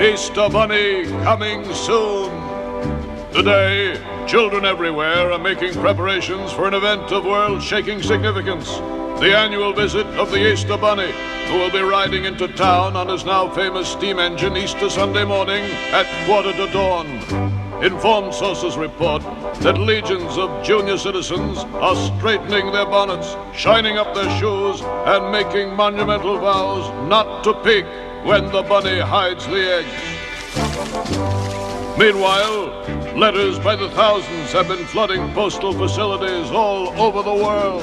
Easter Bunny coming soon. Today, children everywhere are making preparations for an event of world-shaking significance. The annual visit of the Easter Bunny, who will be riding into town on his now famous steam engine Easter Sunday morning at 1:15. Informed sources report that legions of junior citizens are straightening their bonnets, shining up their shoes, and making monumental vows not to peek when the bunny hides the eggs. Meanwhile, letters by the thousands have been flooding postal facilities all over the world.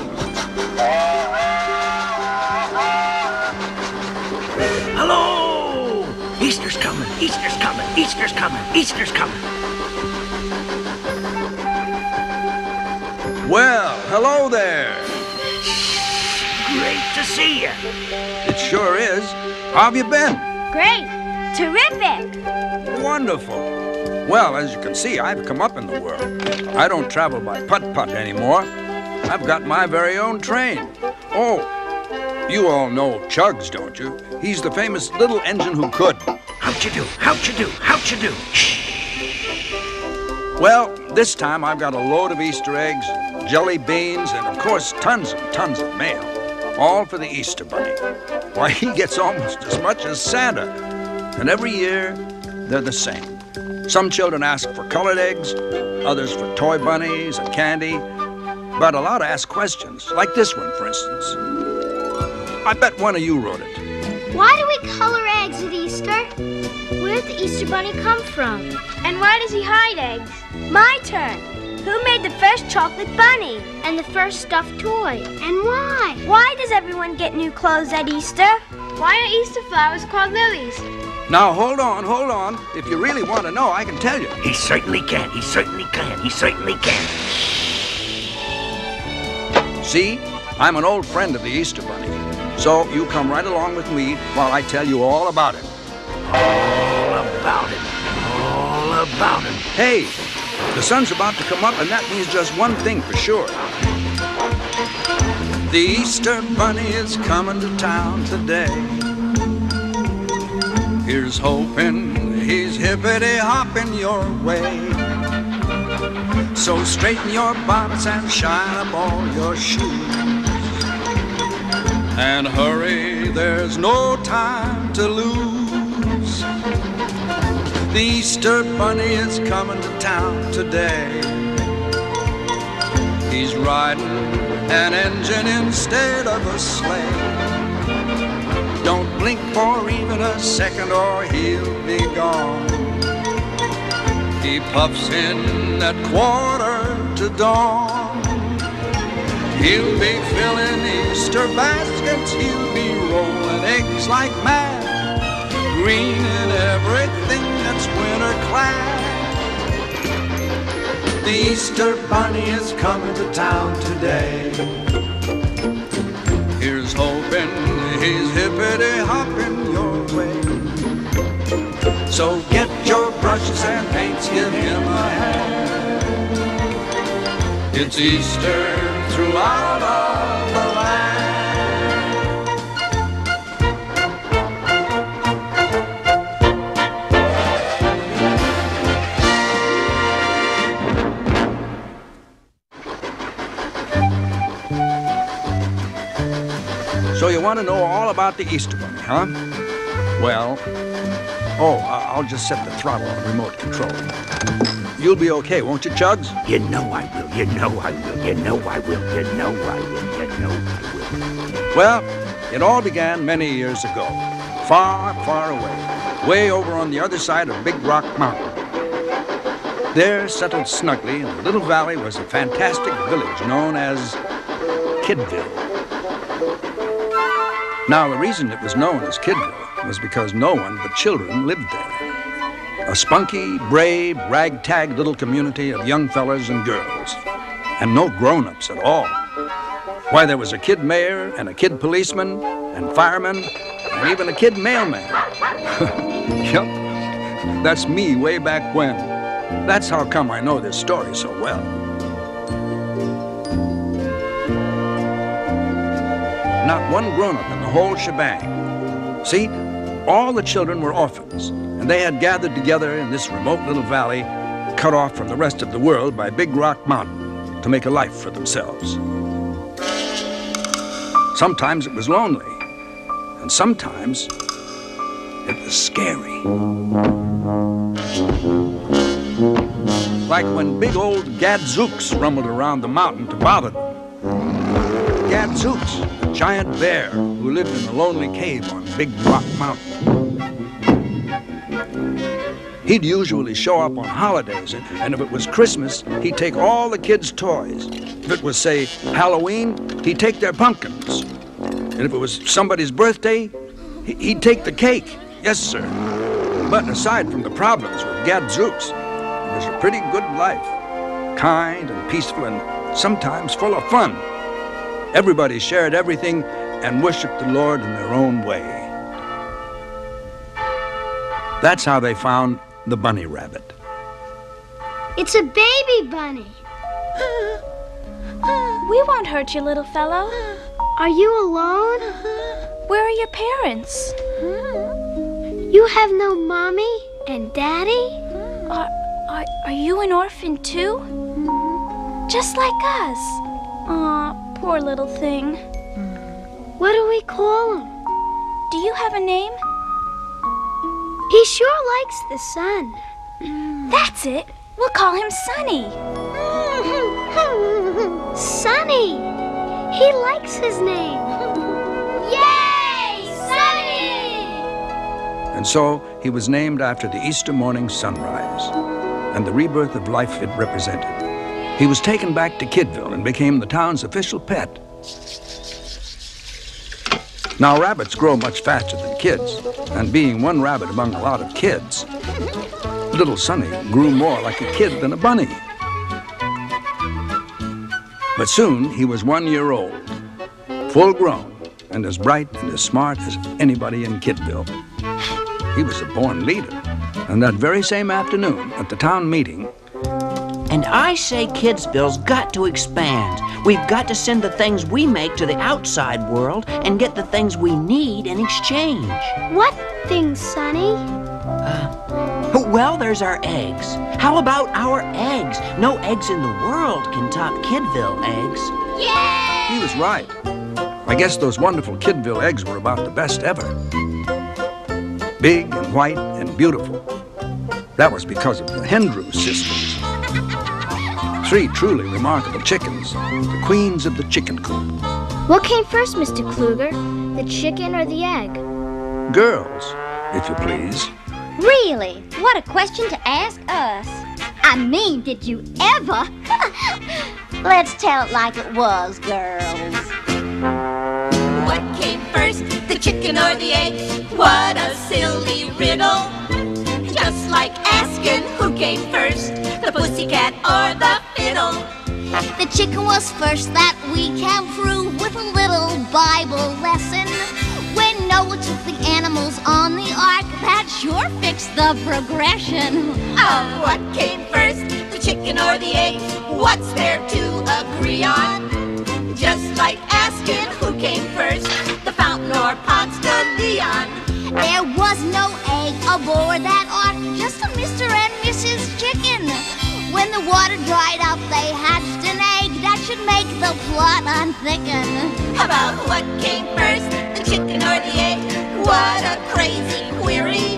Hello! Easter's coming, Easter's coming, Easter's coming, Easter's coming. Well, hello there. Great to see you. It sure is. How have you been? Great. Terrific. Wonderful. Well, as you can see, I've come up in the world. I don't travel by putt-putt anymore. I've got my very own train. Oh, you all know Chugs, don't you? He's the famous little engine who could. How'd you do? How'd you do? How'd you do? Shh. Well, this time I've got a load of Easter eggs, jelly beans, and of course tons and tons of mail. All for the Easter Bunny. Why, he gets almost as much as Santa. And every year, they're the same. Some children ask for colored eggs, others for toy bunnies and candy. But a lot ask questions, like this one, for instance. I bet one of you wrote it. Why do we color eggs at Easter? Where did the Easter Bunny come from? And why does he hide eggs? My turn. Who made the first chocolate bunny? And the first stuffed toy? And why? Why does everyone get new clothes at Easter? Why are Easter flowers called lilies? Now, hold on. If you really want to know, I can tell you. He certainly can, he certainly can, he certainly can. See, I'm an old friend of the Easter Bunny. So you come right along with me while I tell you all about it. All about it. All about it. Hey, the sun's about to come up, and that means just one thing for sure. The Easter Bunny is coming to town today. Here's hoping he's hippity-hopping your way. So straighten your bonnets and shine up all your shoes. And hurry, there's no time to lose. The Easter Bunny is coming to town today. He's riding an engine instead of a sleigh. Don't blink for even a second or he'll be gone. He puffs in at 1:45. He'll be filling Easter baskets, he'll be rolling eggs like mad, green in everything that's winter clad. The Easter Bunny is coming to town today. Here's hoping he's hippity-hopping your way. So get your brushes and paints, give him a hand. It's Easter throughout all the land. So you want to know all about the Easter Bunny, huh? Well, I'll just set the throttle on remote control. You'll be okay, won't you, Chugs? You know I will, you know I will, you know I will, you know I will, you know I will. Well, it all began many years ago, far, far away, way over on the other side of Big Rock Mountain. There, settled snugly in a little valley, was a fantastic village known as Kidville. Now, the reason it was known as Kidville was because no one but children lived there. A spunky, brave, ragtag little community of young fellas and girls. And no grown-ups at all. Why, there was a kid mayor and a kid policeman and fireman and even a kid mailman. Yep, that's me way back when. That's how come I know this story so well. Not one grown-up in the whole shebang. See, all the children were orphans, and they had gathered together in this remote little valley, cut off from the rest of the world by Big Rock Mountain, to make a life for themselves. Sometimes it was lonely, and sometimes it was scary. Like when big old Gadzooks rumbled around the mountain to bother them. Gadzooks, a giant bear who lived in a lonely cave on Big Rock Mountain. He'd usually show up on holidays, and if it was Christmas, he'd take all the kids' toys. If it was, say, Halloween, he'd take their pumpkins. And if it was somebody's birthday, he'd take the cake. Yes, sir. But aside from the problems with Gadzooks, it was a pretty good life. Kind and peaceful and sometimes full of fun. Everybody shared everything and worshiped the Lord in their own way. That's how they found the bunny rabbit. It's a baby bunny. We won't hurt you, little fellow. Are you alone? Where are your parents? You have no mommy and daddy? Are you an orphan too? Just like us. Aw, poor little thing. What do we call him? Do you have a name? He sure likes the sun. That's it. We'll call him Sunny. Sunny! He likes his name. Yay! Sunny! And so he was named after the Easter morning sunrise and the rebirth of life it represented. He was taken back to Kidville and became the town's official pet. Now, rabbits grow much faster than kids, and being one rabbit among a lot of kids, little Sunny grew more like a kid than a bunny. But soon he was 1 year old, full grown, and as bright and as smart as anybody in Kidville. He was a born leader, and that very same afternoon at the town meeting, And I say Kidsville's got to expand. We've got to send the things we make to the outside world and get the things we need in exchange. What things, Sonny? Well, there's our eggs. How about our eggs? No eggs in the world can top Kidville eggs. Yay! he was right. I guess those wonderful Kidville eggs were about the best ever. Big and white and beautiful. That was because of the Hendrew sisters. 3 truly remarkable chickens, the queens of the chicken coop. What came first, Mr. Kluger? The chicken or the egg? Girls, if you please. Really? What a question to ask us. I mean, did you ever? Let's tell it like it was, girls. What came first, the chicken or the egg? What a silly riddle. Just like asking who came first, the pussycat or the fiddle. The chicken was first, that we can prove with a little Bible lesson. When Noah took the animals on the ark, that sure fixed the progression. What came first, the chicken or the egg? What's there to agree on? Just like asking who came first, the fountain or Ponce de Leon. There was no egg aboard that ark, just a Mr. and Mrs. Chicken. When the water dried up, they hatched an egg that should make the plot unthicken. About what came first, the chicken or the egg? What a crazy query.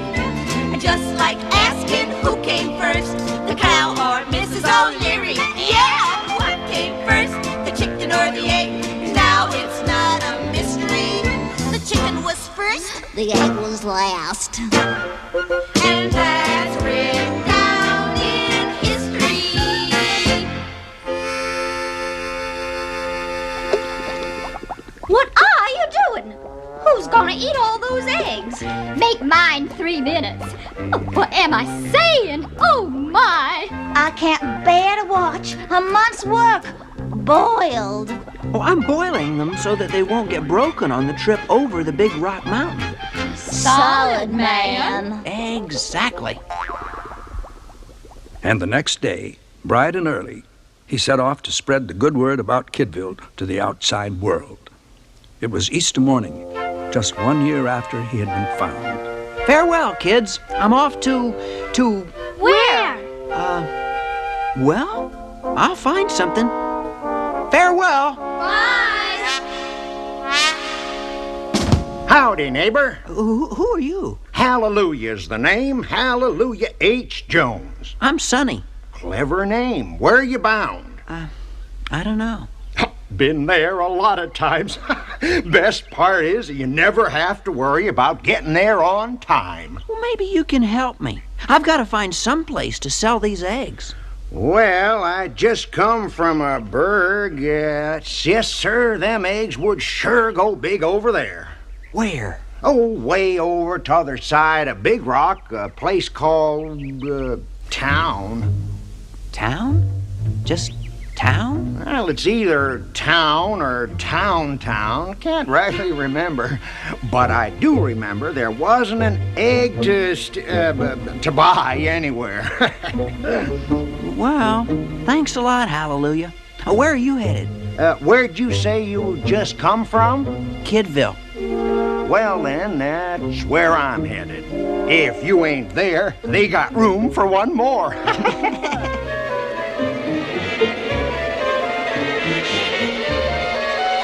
Just like asking who came first, the cow or Mrs. O'Leary. Yeah! What came first, the chicken or the egg? Now it's not a mystery. The chicken was first, the egg was last. And that's written down in history. What are you doing? Who's gonna eat all those eggs? Make mine 3 minutes. What am I saying? Oh my! I can't bear to watch a month's work boiled. Oh, I'm boiling them so that they won't get broken on the trip over the Big Rock Mountain. Solid, man. Exactly. And the next day, bright and early, he set off to spread the good word about Kidville to the outside world. It was Easter morning, just 1 year after he had been found. Farewell, kids. I'm off to... Where? Well, I'll find something. Farewell. Howdy, neighbor. Who are you? Hallelujah's the name. Hallelujah H. Jones. I'm Sonny. Clever name. Where are you bound? I don't know. Been there a lot of times. Best part is you never have to worry about getting there on time. Well, maybe you can help me. I've got to find some place to sell these eggs. Well, I just come from a burg. Yes, sir, them eggs would sure go big over there. Where? Oh, way over t'other side of Big Rock, a place called, Town. Town? Just town? Well, it's either town or town. Can't rightly remember. But I do remember there wasn't an egg to buy anywhere. Well, thanks a lot, Hallelujah. Where are you headed? Where'd you say you just come from? Kidville. Well, then, that's where I'm headed. If you ain't there, they got room for one more.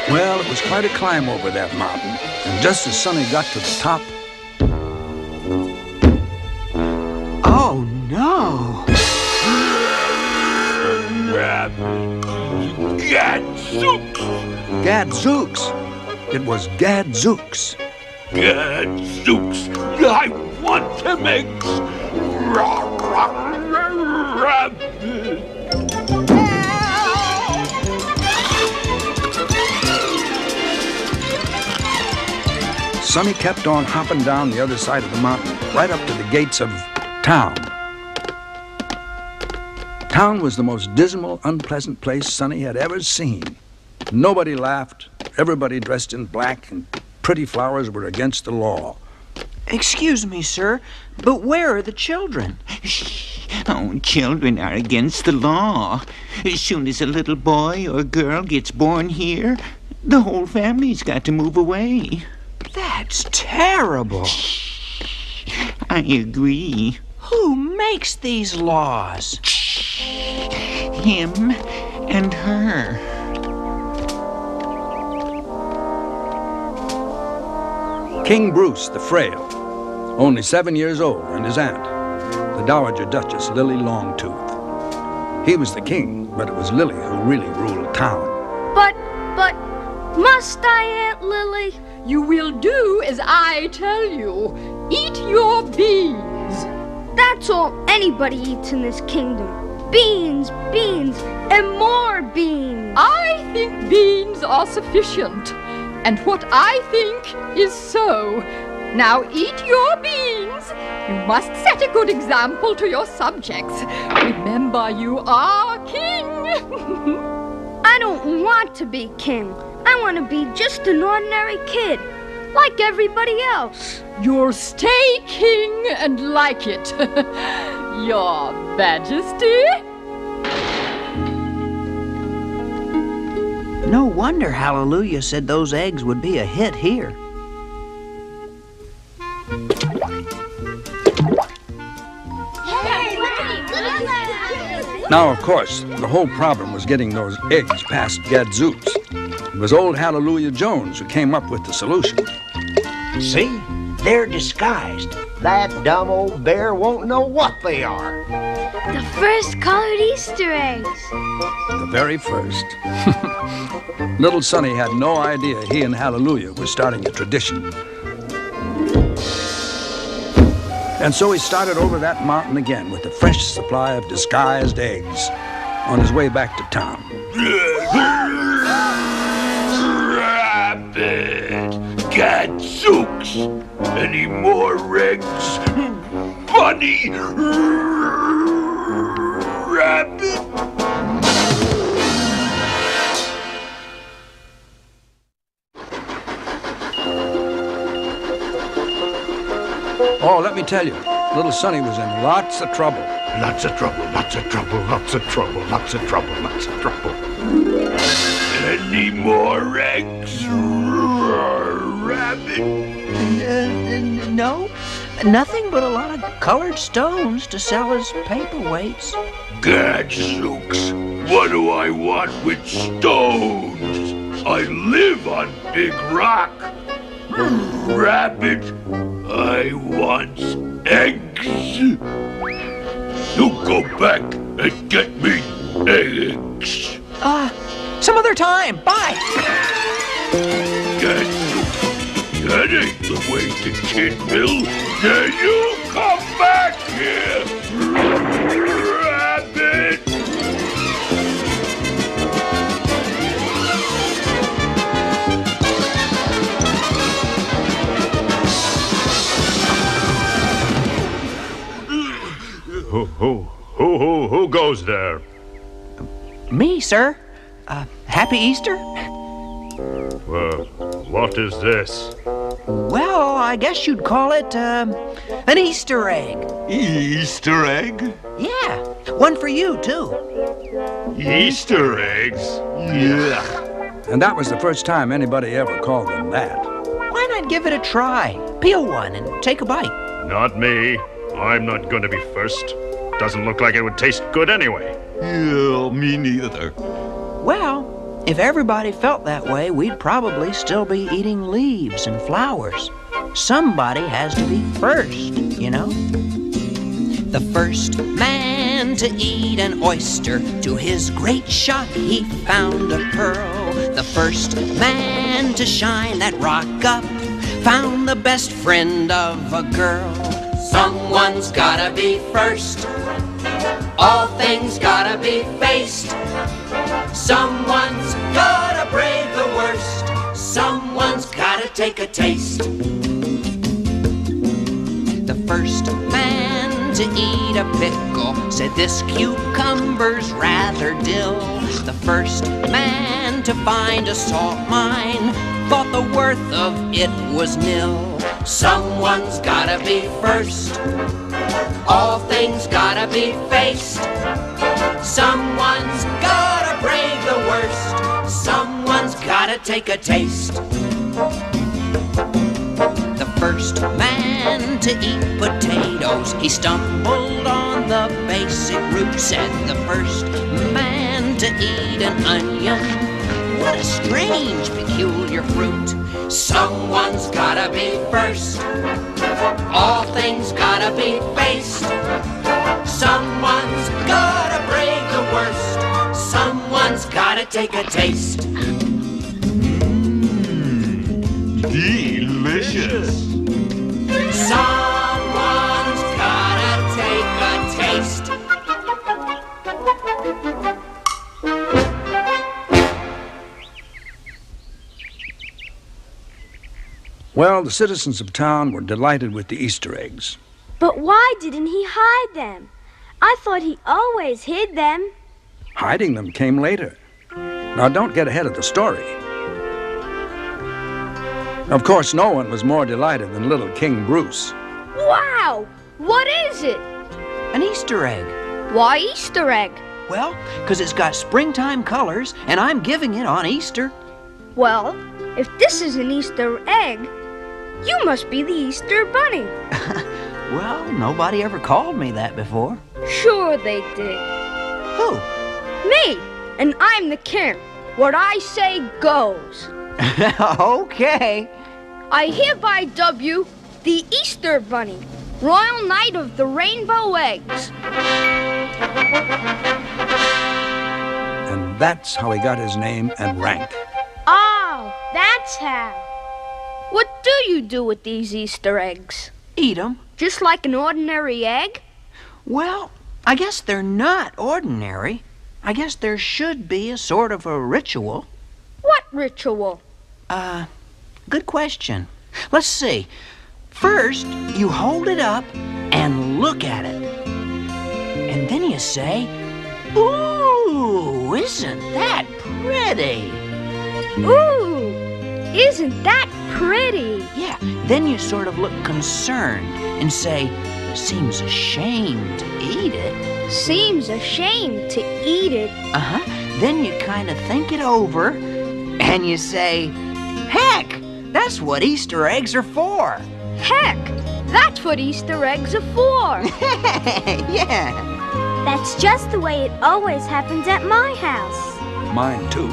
Well, it was quite a climb over that mountain, and just as Sonny got to the top... Oh, no! Gadzooks! It was Gadzooks. Gadzooks! I want them eggs! Rabbit! Sonny kept on hopping down the other side of the mountain, right up to the gates of Town. Town was the most dismal, unpleasant place Sonny had ever seen. Nobody laughed, everybody dressed in black, and pretty flowers were against the law. Excuse me, sir, but where are the children? Oh, children are against the law. As soon as a little boy or girl gets born here, the whole family's got to move away. That's terrible. I agree. Who makes these laws? Him and her. King Bruce the Frail, only 7 years old, and his aunt, the Dowager Duchess Lily Longtooth. He was the king, but it was Lily who really ruled town. But, must I, Aunt Lily? You will do as I tell you. Eat your beans. That's all anybody eats in this kingdom. Beans, and more beans. I think beans are sufficient. And what I think is so. Now eat your beans. You must set a good example to your subjects. Remember, you are king. I don't want to be king. I want to be just an ordinary kid, like everybody else. You'll stay king and like it. Your Majesty. No wonder Hallelujah said those eggs would be a hit here. Now, of course, the whole problem was getting those eggs past Gadzooks. It was old Hallelujah Jones who came up with the solution. See? They're disguised. That dumb old bear won't know what they are. The first colored Easter eggs. The very first. Little Sonny had no idea he and Hallelujah were starting a tradition. And so he started over that mountain again with a fresh supply of disguised eggs on his way back to town. Rabbit! Gadzooks! Any more eggs? Bunny! Rabbit! Oh, let me tell you, little Sonny was in lots of trouble. Lots of trouble, lots of trouble, lots of trouble, lots of trouble, lots of trouble. Any more eggs? rabbit? No, nothing but a lot of colored stones to sell as paperweights. Gadzooks, what do I want with stones? I live on Big Rock. Rabbit, I want eggs. You go back and get me eggs. Some other time. Bye. Gadzooks, that ain't the way to Kidville. Now you come back here, rabbit. Who goes there? Me, sir. Happy Easter? What is this? Well, I guess you'd call it, an Easter egg. Easter egg? Yeah, one for you, too. Easter eggs? Yeah. And that was the first time anybody ever called them that. Why not give it a try? Peel one and take a bite. Not me. I'm not going to be first. Doesn't look like it would taste good anyway. Yeah, me neither. Well, if everybody felt that way, we'd probably still be eating leaves and flowers. Somebody has to be first, you know? The first man to eat an oyster, to his great shock he found a pearl. The first man to shine that rock up found the best friend of a girl. Someone's gotta be first. All things gotta be faced. Someone's gotta brave the worst. Someone's gotta take a taste. The first man to eat a pickle said this cucumber's rather dill. The first man to find a salt mine thought the worth of it was nil. Someone's gotta be first. All things gotta be faced. Someone's gotta brave the worst. Someone's gotta take a taste. The first man to eat potatoes, he stumbled on the basic root. Said the first man to eat an onion, what a strange, peculiar fruit. Someone's gotta be first. All things gotta be faced. Someone's gotta brave the worst. Someone's gotta take a taste. Delicious. Someone's gotta take a taste. Well, the citizens of town were delighted with the Easter eggs. But why didn't he hide them? I thought he always hid them. Hiding them came later. Now, don't get ahead of the story. Of course, no one was more delighted than little King Bruce. Wow! What is it? An Easter egg. Why Easter egg? Well, 'cause it's got springtime colors, and I'm giving it on Easter. Well, if this is an Easter egg, you must be the Easter Bunny. Well, nobody ever called me that before. Sure they did. Who? Me! And I'm the king. What I say goes. Okay. I hereby dub you the Easter Bunny, Royal Knight of the Rainbow Eggs. And that's how he got his name and rank. Oh, that's how. What do you do with these Easter eggs? Eat 'em. Just like an ordinary egg? Well, I guess they're not ordinary. I guess there should be a sort of a ritual. What ritual? Good question. Let's see. First, you hold it up and look at it. And then you say, "Ooh, isn't that pretty?" Ooh, isn't that pretty? Yeah, then you sort of look concerned and say, "Seems a shame to eat it." Seems a shame to eat it. Then you kind of think it over and you say, "Heck, That's what Easter eggs are for. Heck, that's what Easter eggs are for. Yeah. That's just the way it always happens at my house. Mine, too.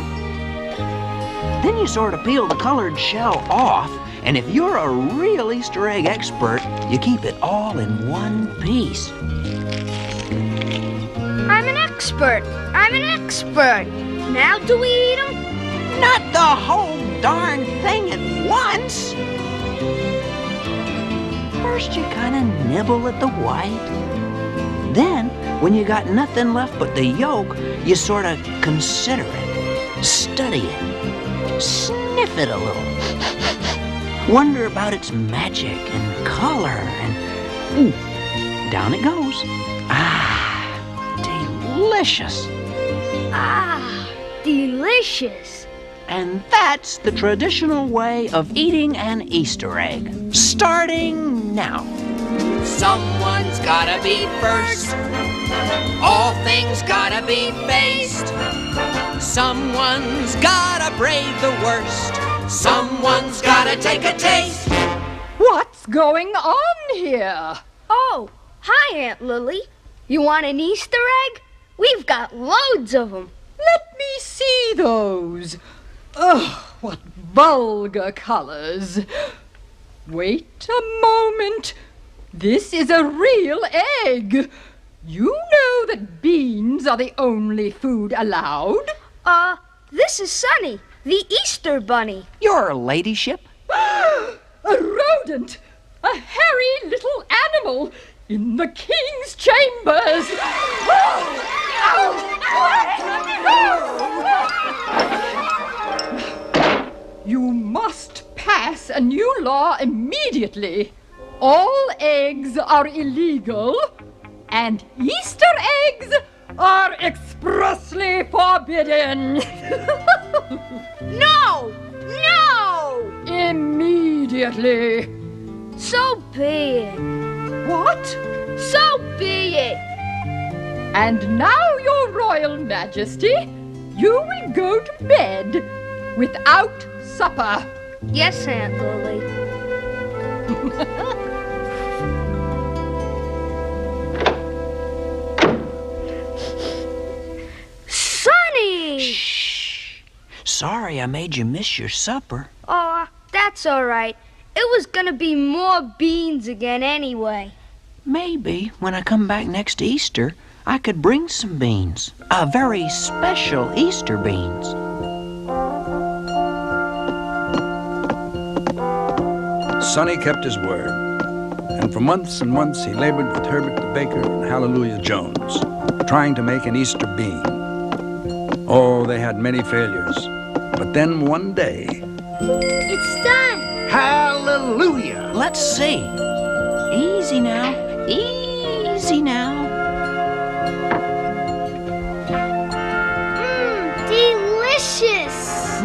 Then you sort of peel the colored shell off, and if you're a real Easter egg expert, you keep it all in one piece. I'm an expert. I'm an expert. Now do we eat them? Not the whole darn thing at once. First you kind of nibble at the white. Then, when you got nothing left but the yolk, you sort of consider it, study it, sniff it a little. Wonder about its magic and color and... down it goes. Ah, delicious. Ah, delicious. And that's the traditional way of eating an Easter egg, starting now. Someone's gotta be first. All things gotta be faced. Someone's gotta brave the worst. Someone's gotta take a taste. What's going on here? Oh, hi, Aunt Lily. You want an Easter egg? We've got loads of them. Let me see those. Ugh, what vulgar colors. Wait a moment. This is a real egg. You know that beans are the only food allowed? This is Sunny, the Easter Bunny. Your ladyship? A rodent! A hairy little animal in the king's chambers! You must pass a new law immediately. All eggs are illegal, and Easter eggs are expressly forbidden. No! No! Immediately. So be it. What? So be it. And now, Your Royal Majesty, you will go to bed without supper. Yes, Aunt Lily. Sunny! Shh. Sorry I made you miss your supper. Oh, that's all right. It was gonna be more beans again anyway. Maybe when I come back next Easter, I could bring some beans. Very special Easter beans. Sonny kept his word, and for months and months he labored with Herbert the baker and Hallelujah Jones, trying to make an Easter bean. Oh, they had many failures, but then one day... It's done! Hallelujah! Let's see. Easy now. Easy now. Delicious!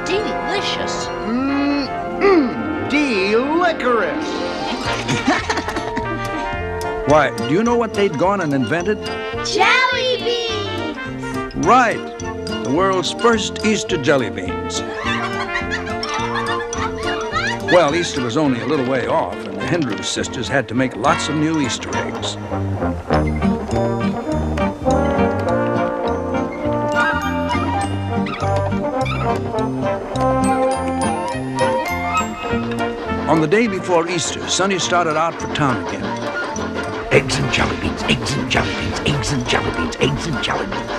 Delicious. Delicorous! Why, do you know what they'd gone and invented? Jelly beans! Right, the world's first Easter jelly beans. Well, Easter was only a little way off, and the Hendrews sisters had to make lots of new Easter eggs. On the day before Easter, Sonny started out for town again. Eggs and jelly beans, eggs and jelly beans, eggs and jelly beans, eggs and jelly beans.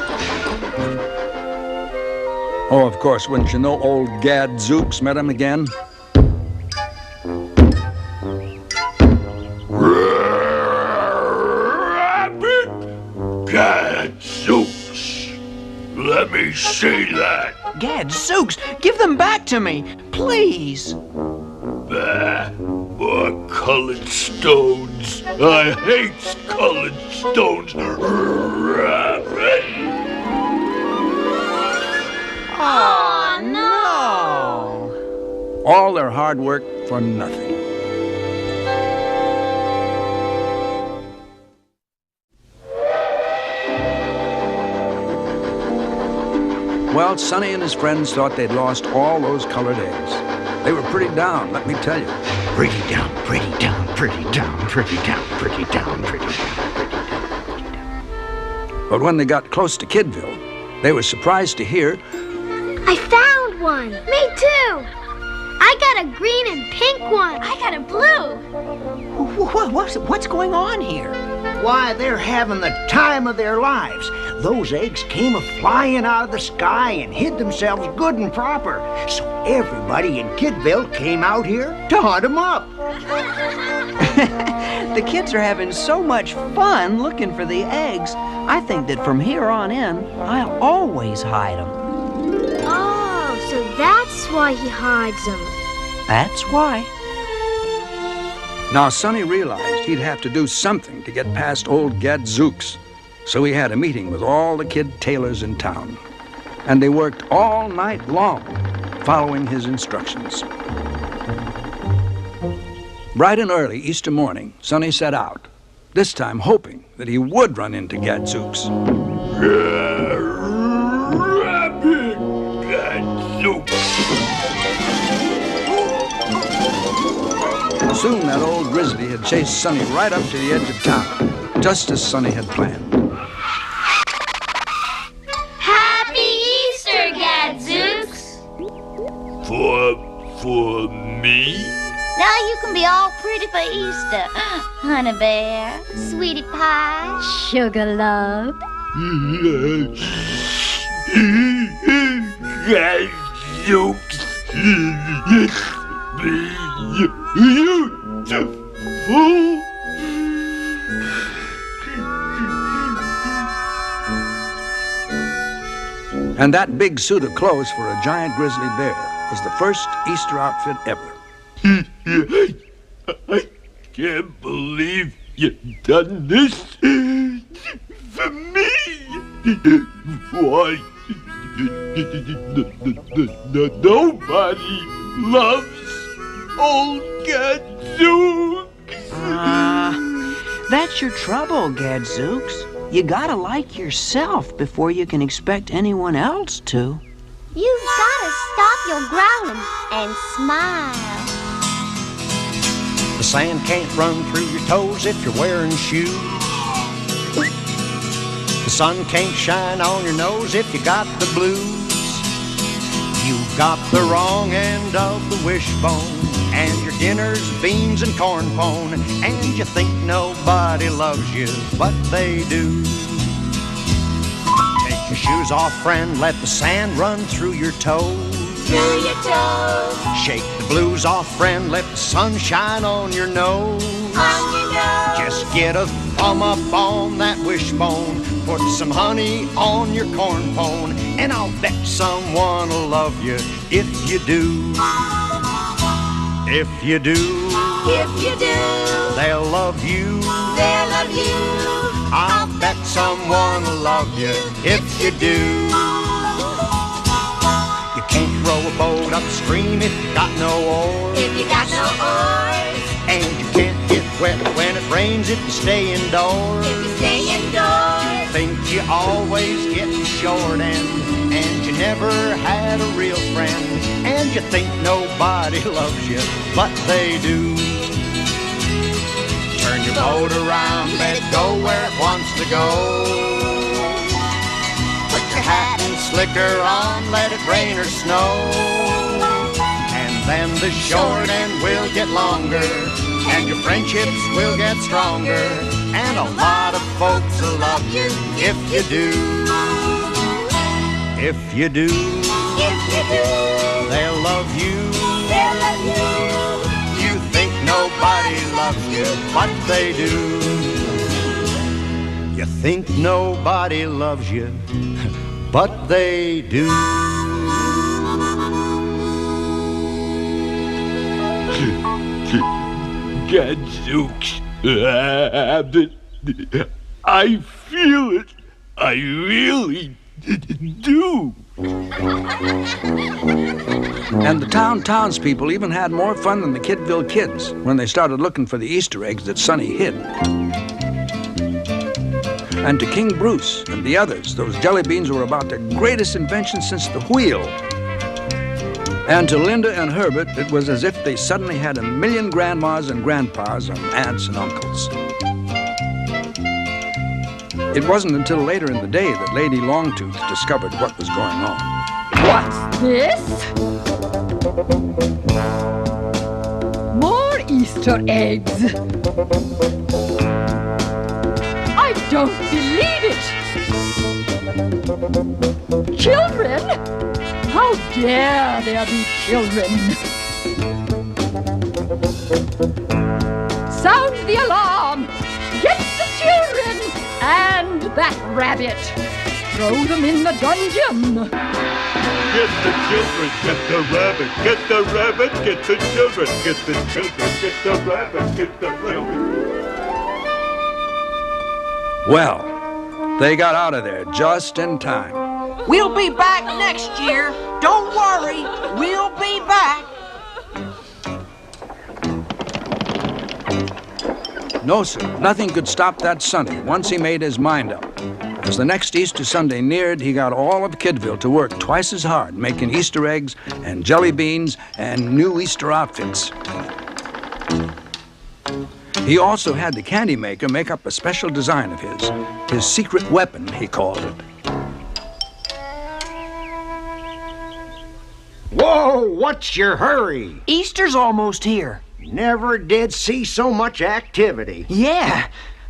Oh, of course, wouldn't you know, old Gadzooks met him again. Rabbit! Gadzooks! Let me see that. Gadzooks, give them back to me, please. Bah, more colored stones. I hate colored stones. Rabbit! Oh, no! All their hard work for nothing. Well, Sonny and his friends thought they'd lost all those colored eggs. They were pretty down, let me tell you. Pretty down, pretty down, pretty down, pretty down, pretty down, pretty down, pretty down. But when they got close to Kidville, they were surprised to hear, I found one. Me too. I got a green and pink one. I got a blue. What's going on here? Why, they're having the time of their lives. Those eggs came a-flying out of the sky and hid themselves good and proper. So everybody in Kidville came out here to hunt them up. The kids are having so much fun looking for the eggs. I think that from here on in, I'll always hide them. Oh, so that's why he hides them. That's why. Now, Sonny realized he'd have to do something to get past old Gadzooks. So he had a meeting with all the kid tailors in town. And they worked all night long, following his instructions. Bright and early Easter morning, Sonny set out, this time hoping that he would run into Gadzooks. Rabbit Gadzooks! Soon that old grizzly had chased Sonny right up to the edge of town, just as Sonny had planned. Happy Easter, Gadzooks! For me? Now you can be all pretty for Easter. Honey bear, sweetie pie, sugar love. Gadzooks! Beautiful! And that big suit of clothes for a giant grizzly bear was the first Easter outfit ever. I can't believe you've done this for me. Why, nobody loves old Gadzooks. That's your trouble, Gadzooks. You gotta like yourself before you can expect anyone else to. You've gotta stop your growling and smile. The sand can't run through your toes if you're wearing shoes. The sun can't shine on your nose if you got the blues. You've got the wrong end of the wishbone, and your dinner's beans and corn pone, and you think nobody loves you, but they do. Take your shoes off, friend, let the sand run through your toes. Through your toes. Shake the blues off, friend, let the sun shine on your nose. On your nose. Just get a thumb up on that wishbone, put some honey on your corn pone, and I'll bet someone will love you if you do. If you do, If you do, they'll love you. they'll love you. I'll bet someone will love you if you do. You can't row a boat upstream if you got no oars. If you got no oars, And you can't get wet when it rains if you stay indoors. if you stay indoors, Think you always get the short end, and you never had a real friend, and you think nobody loves you, but they do. Turn your boat around, let it go where it wants to go. Put your hat and slicker on, let it rain or snow. And then the short end will get longer, and your friendships will get stronger, and a lot of folks will love you if you do. If you do, if you do, they'll love you. they'll love you. You think nobody loves you, but they do. You think nobody loves you, but they do. Gadzooks. I feel it. I really do. And the townspeople even had more fun than the Kidville kids when they started looking for the Easter eggs that Sonny hid. And to King Bruce and the others, those jelly beans were about the greatest invention since the wheel. And to Linda and Herbert, it was as if they suddenly had a million grandmas and grandpas and aunts and uncles. It wasn't until later in the day that Lady Longtooth discovered what was going on. What's this? More Easter eggs. I don't believe it. Children? How dare there be children? Sound the alarm! Get the children and that rabbit. Throw them in the dungeon. Get the children, get the rabbit, get the rabbit, get the children, get the children, get the rabbit, get the rabbit. Well, they got out of there just in time. We'll be back next year. Don't worry, we'll be back. No, sir, nothing could stop that Sonny once he made his mind up. As the next Easter Sunday neared, he got all of Kidville to work twice as hard, making Easter eggs and jelly beans and new Easter outfits. He also had the candy maker make up a special design of his secret weapon, he called it. Whoa, what's your hurry? Easter's almost here. Never did see so much activity. Yeah,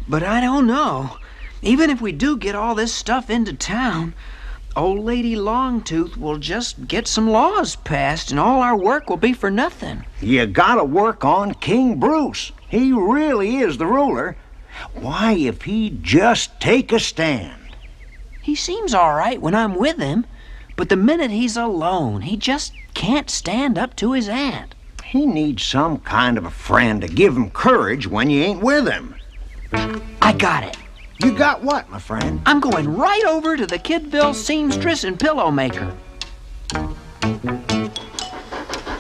but I don't know. Even if we do get all this stuff into town, old Lady Longtooth will just get some laws passed and all our work will be for nothing. You gotta work on King Bruce. He really is the ruler. Why, if he'd just take a stand. He seems all right when I'm with him, but the minute he's alone, he just can't stand up to his aunt. He needs some kind of a friend to give him courage when you ain't with him. I got it. You got what, my friend? I'm going right over to the Kidville seamstress and pillow maker.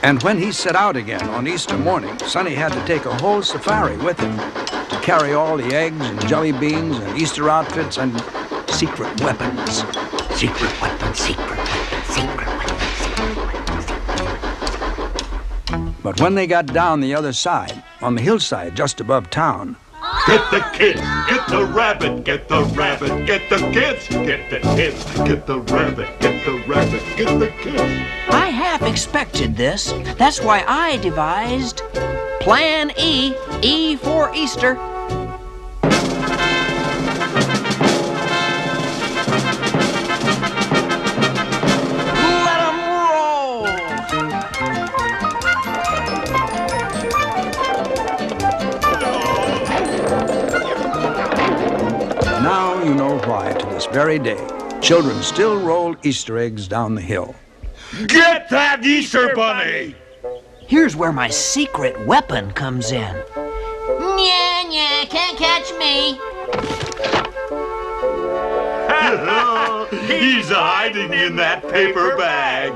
And when he set out again on Easter morning, Sonny had to take a whole safari with him to carry all the eggs and jelly beans and Easter outfits and secret weapons. Secret weapon, secret weapon, secret weapon, secret weapon, secret weapon. But when they got down the other side, on the hillside just above town, Get the kids, get the rabbit, get the rabbit, get the kids, get the kids, get the rabbit, get the rabbit, get the kids. I half expected this. That's why I devised Plan E, E for Easter. Let 'em roll! now you know why, to this very day, children still roll Easter eggs down the hill. Get that Easter bunny! Here's where my secret weapon comes in. Nya, nya, can't catch me. He's hiding in that paper bag.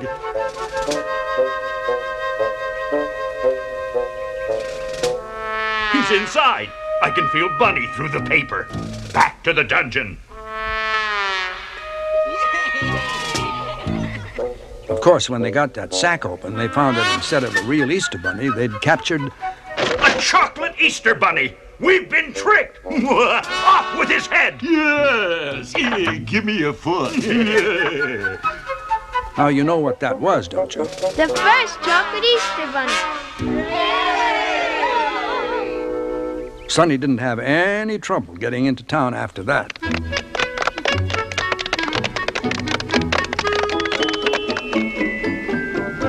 He's inside. I can feel Bunny through the paper. Back to the dungeon. Of course, when they got that sack open, they found that instead of a real Easter bunny, they'd captured A chocolate Easter bunny. We've been tricked. Off with his head. Yes. Give me a foot. Now you know what that was, don't you? The first chocolate Easter bunny. Sonny didn't have any trouble getting into town after that.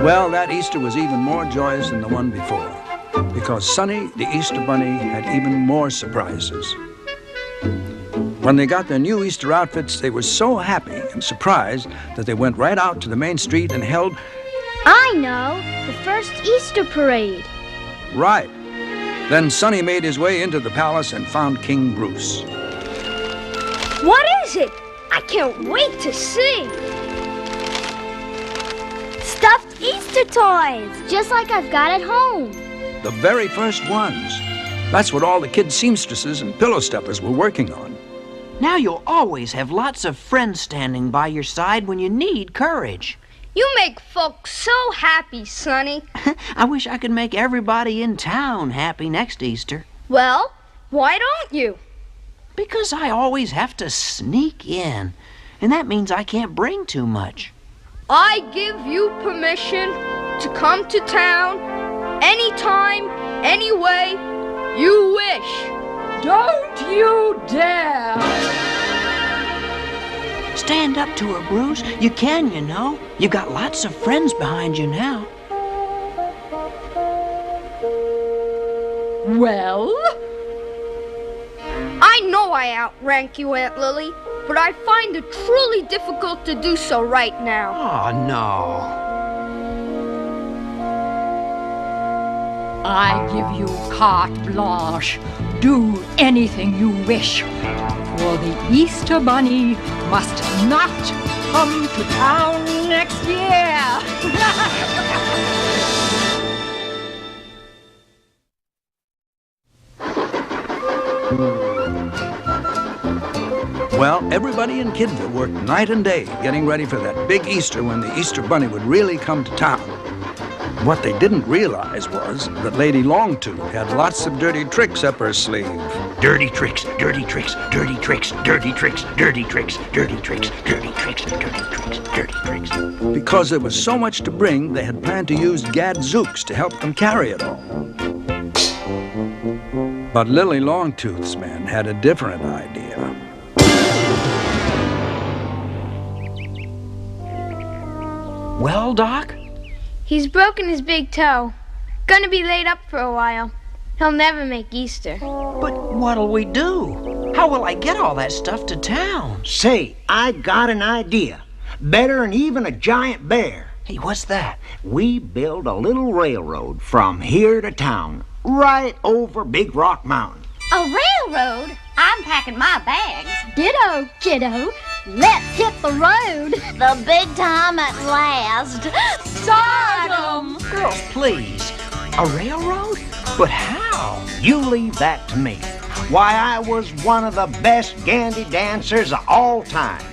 Well, that Easter was even more joyous than the one before, because Sonny, the Easter Bunny, had even more surprises. When they got their new Easter outfits, they were so happy and surprised that they went right out to the main street and held... I know, the first Easter parade. Right. Then Sonny made his way into the palace and found King Bruce. What is it? I can't wait to see. Stuffed Easter toys, just like I've got at home. The very first ones. That's what all the kid seamstresses and pillow stuffers were working on. Now you'll always have lots of friends standing by your side when you need courage. You make folks so happy, Sonny. I wish I could make everybody in town happy next Easter. Well, why don't you? Because I always have to sneak in, and that means I can't bring too much. I give you permission to come to town anytime, any way you wish. Don't you dare! Stand up to her, Bruce. You can, you know. You got lots of friends behind you now. Well? I know I outrank you, Aunt Lily, but I find it truly difficult to do so right now. Oh, no. I give you carte blanche. Do anything you wish. For the Easter Bunny must not come to town next year. Well, everybody in Kidville worked night and day getting ready for that big Easter when the Easter Bunny would really come to town. What they didn't realize was that Lady Longtooth had lots of dirty tricks up her sleeve. Dirty tricks, dirty tricks, dirty tricks, dirty tricks, dirty tricks, dirty tricks, dirty tricks, dirty tricks, dirty tricks. Because there was so much to bring, they had planned to use gadzooks to help them carry it all. But Lily Longtooth's men had a different idea. Well, Doc? He's broken his big toe. Gonna be laid up for a while. He'll never make Easter. But what'll we do? How will I get all that stuff to town? Say, I got an idea. Better than even a giant bear. Hey, what's that? We build a little railroad from here to town, right over Big Rock Mountain. A railroad? I'm packing my bags. Ditto, kiddo. Let's hit the road. The big time at last. Stardom! Girls, please. A railroad? But how? You leave that to me. Why, I was one of the best gandy dancers of all time.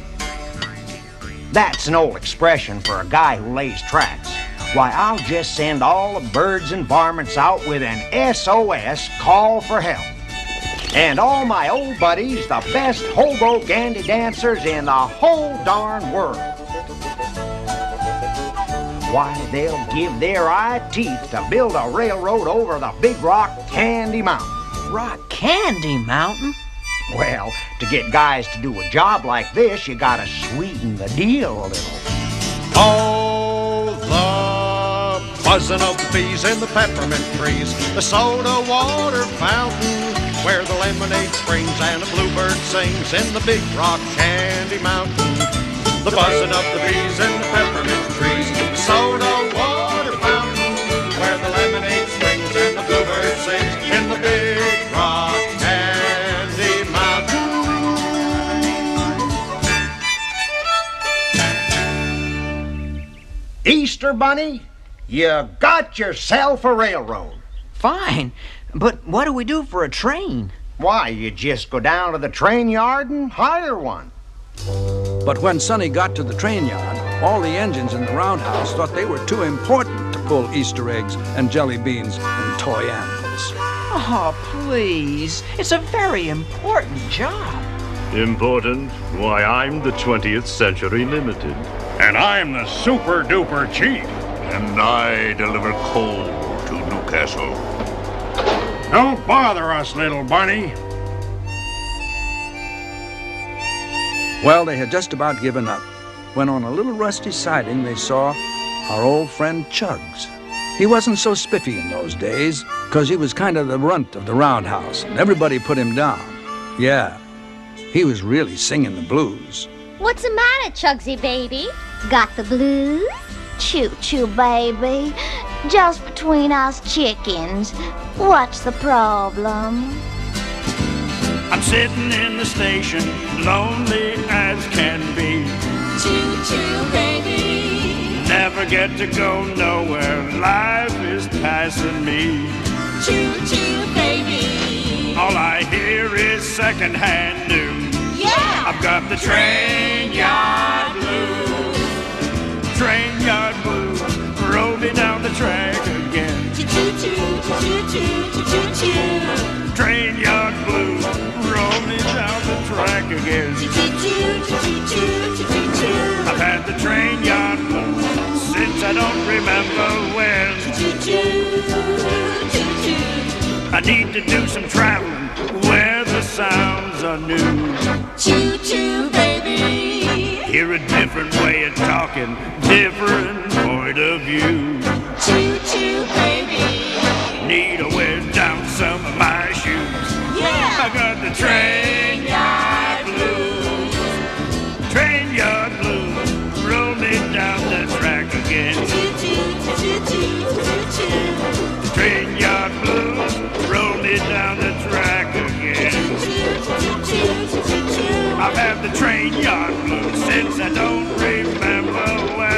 That's an old expression for a guy who lays tracks. Why, I'll just send all the birds and varmints out with an SOS call for help. And all my old buddies, the best hobo gandy dancers in the whole darn world. Why, they'll give their eye teeth to build a railroad over the Big Rock Candy Mountain. Rock Candy Mountain? Well, to get guys to do a job like this, you gotta sweeten the deal a little. Oh, the buzzing of the bees in the peppermint trees, the soda water fountain, where the lemonade springs and a bluebird sings in the Big Rock Candy Mountain. The buzzing of the bees in the peppermint trees, the soda water fountain, where the lemonade springs and the bluebird sings in the Big Rock Candy Mountain. Easter Bunny, you got yourself a railroad. Fine. But what do we do for a train? Why, you just go down to the train yard and hire one. But when Sonny got to the train yard, all the engines in the roundhouse thought they were too important to pull Easter eggs and jelly beans and toy animals. Oh, please. It's a very important job. Important? Why, I'm the 20th Century Limited. And I'm the super duper chief. And I deliver coal to Newcastle. Don't bother us, little bunny. Well, they had just about given up when on a little rusty siding they saw our old friend Chugs. He wasn't so spiffy in those days, because he was kind of the runt of the roundhouse, and everybody put him down. Yeah, he was really singing the blues. What's the matter, Chugsy baby? Got the blues? Choo-choo, baby. Just between us chickens. What's the problem? I'm sitting in the station, lonely as can be. Choo-choo, baby. Never get to go nowhere, life is passing me. Choo-choo, baby. All I hear is secondhand news. Yeah! the train yard blues. Train yard blues, roll me down the track again. Train yard blues, roll me down the track again. I've had the train yard blues since I don't remember when. I need to do some traveling where the sounds are new. Choo-choo, baby. Hear a different way of talking, different point of view. Choo-choo, baby. Need to wear down some of my shoes. Yeah. I got the train yard blues. Train yard blues, roll me down the track again. Train yard blues, roll me down the track again. I've had the train yard blues since I don't remember when.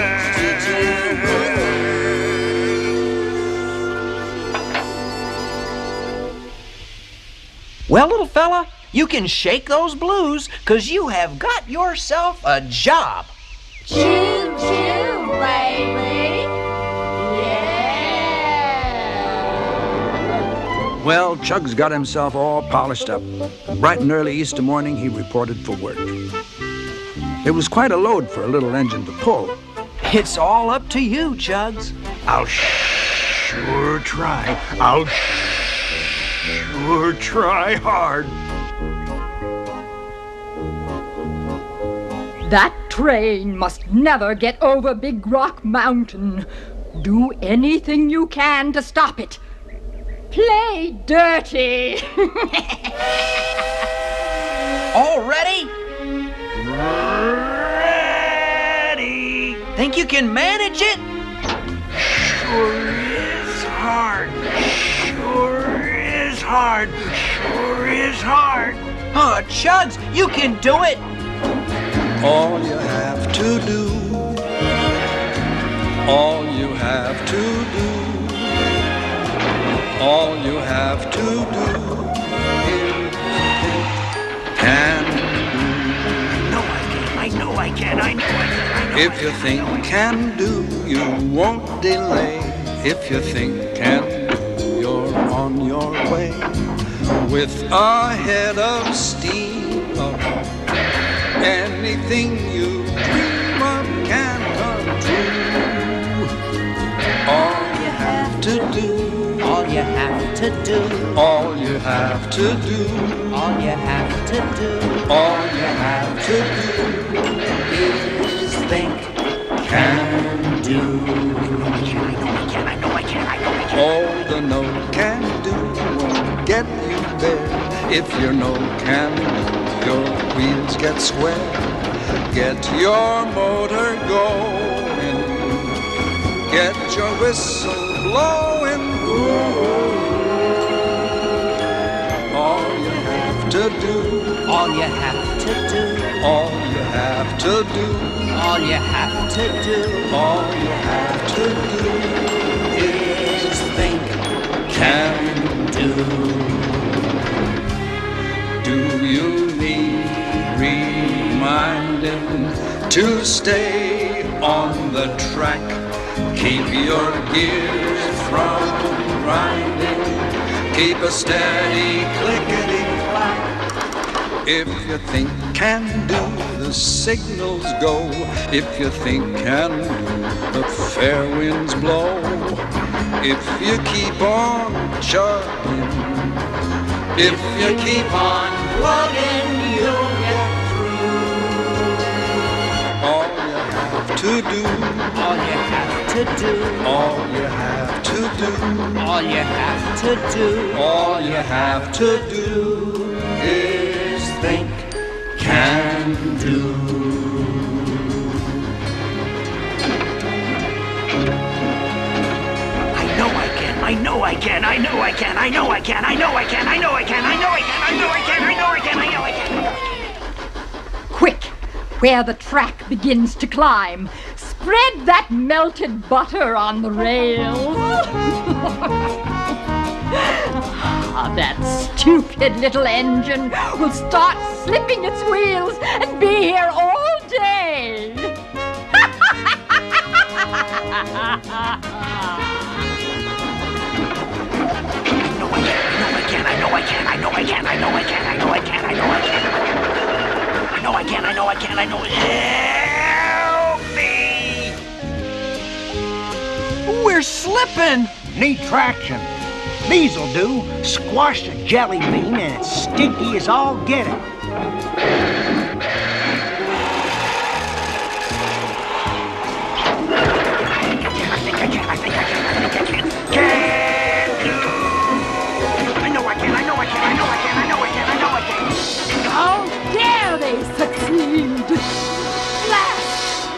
Well, little fella, you can shake those blues, 'cause you have got yourself a job. Choo-choo, baby. Well, Chug's got himself all polished up. Bright and early Easter morning, he reported for work. It was quite a load for a little engine to pull. It's all up to you, Chugs. I'll sure try. I'll sure try hard. That train must never get over Big Rock Mountain. Do anything you can to stop it. Play dirty. All ready? Ready. Think you can manage it? Sure is hard. Sure is hard. Sure is hard. Oh, Chugs, you can do it. All you have to do, all you have to do, all you have to do is think can do. I know I can. If you think can do, you won't delay. If you think can do, you're on your way. With a head of steam, anything you dream of can come true. All you have to do, All you have to do, all you have to do, all you have to do, all you have to do is think, can do. I can. All the no can do won't get you there. If your no can do, your wheels get square. Get your motor going. Get your whistle blowing. All you have to do, all you have to do, all you have to do, all you have to do, all you have to do is think, can do. Do you need reminding to stay on the track? Keep your gears from grinding. Keep a steady clickety-clack. If you think can do, the signals go. If you think can do, the fair winds blow. If you keep on chugging, if you keep on plugging, you'll get through. All you have to do, all you have to do, all you have to do, all you have to do, all you have to do is think can do. I know I can. Quick, where the track begins to climb. Spread that melted butter on the rails. That stupid little engine will start slipping its wheels and be I can, I know I can, I know I can, I know I can. I know I can, I know I can, I know. Help me! We're slipping. Need traction. These'll do. Squash a jelly bean and it's sticky as all get it. How dare they succeed! Blast!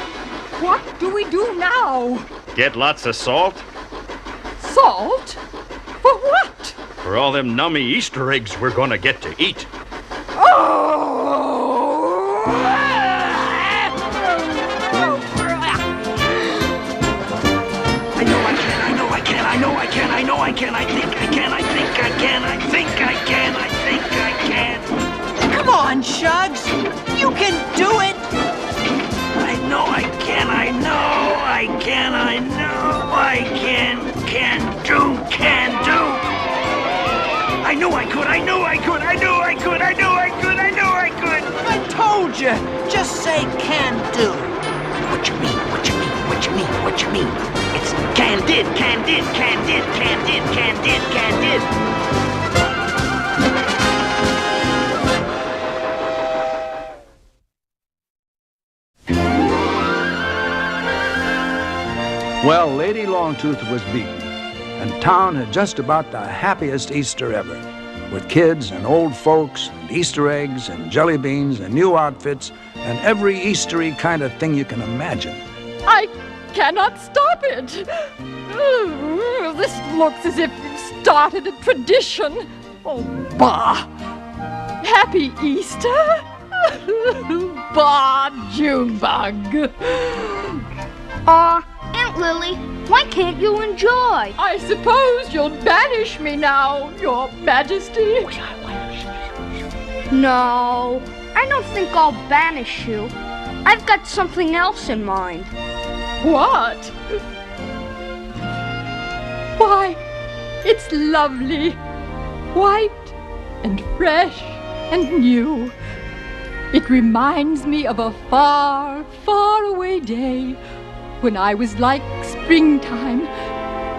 What do we do now? Get lots of salt Salt? For what? for all them nummy Easter eggs we're gonna get to eat. I know I can, I think I can, I think I can, I think I can, I think I can. Come on, Shugs. You can do it. I know I can, I know I can, I know I can do. I know I could, I know I could, I know I could, I know I could, I know I could. I told you. Just say can do. What you mean, what you mean, what you mean, what you mean? It's can did, can did, can did, can did, can did, can did. Well, Lady Longtooth was beaten, and town had just about the happiest Easter ever, with kids and old folks and Easter eggs and jelly beans and new outfits and every Eastery kind of thing you can imagine. I cannot stop it. This looks as if you've started a tradition. Oh, bah. Happy Easter. Bah, Junebug. Aunt Lily, why can't you enjoy? I suppose you'll banish me now, Your Majesty. No, I don't think I'll banish you. I've got something else in mind. What? Why, it's lovely. White and fresh and new. It reminds me of a far, far away day when I was like springtime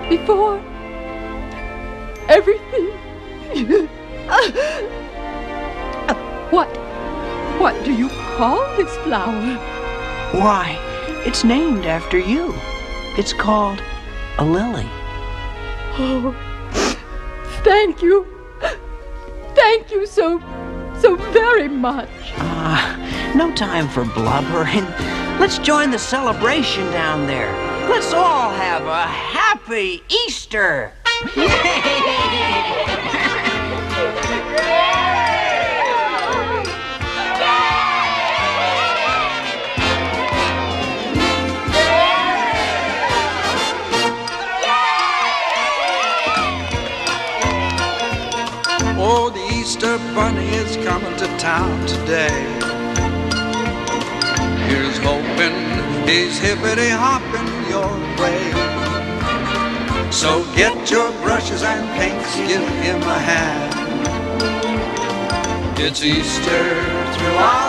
before everything. What do you call this flower? Why, it's named after you. It's called a lily. Oh, thank you. Thank you so very much. No time for blubbering. Let's join the celebration down there. Let's all have a happy Easter. Oh, the Easter Bunny is coming to town today. Here's hoping he's hippity-hopping your way. So get your brushes and paints, give him a hand. It's Easter throughout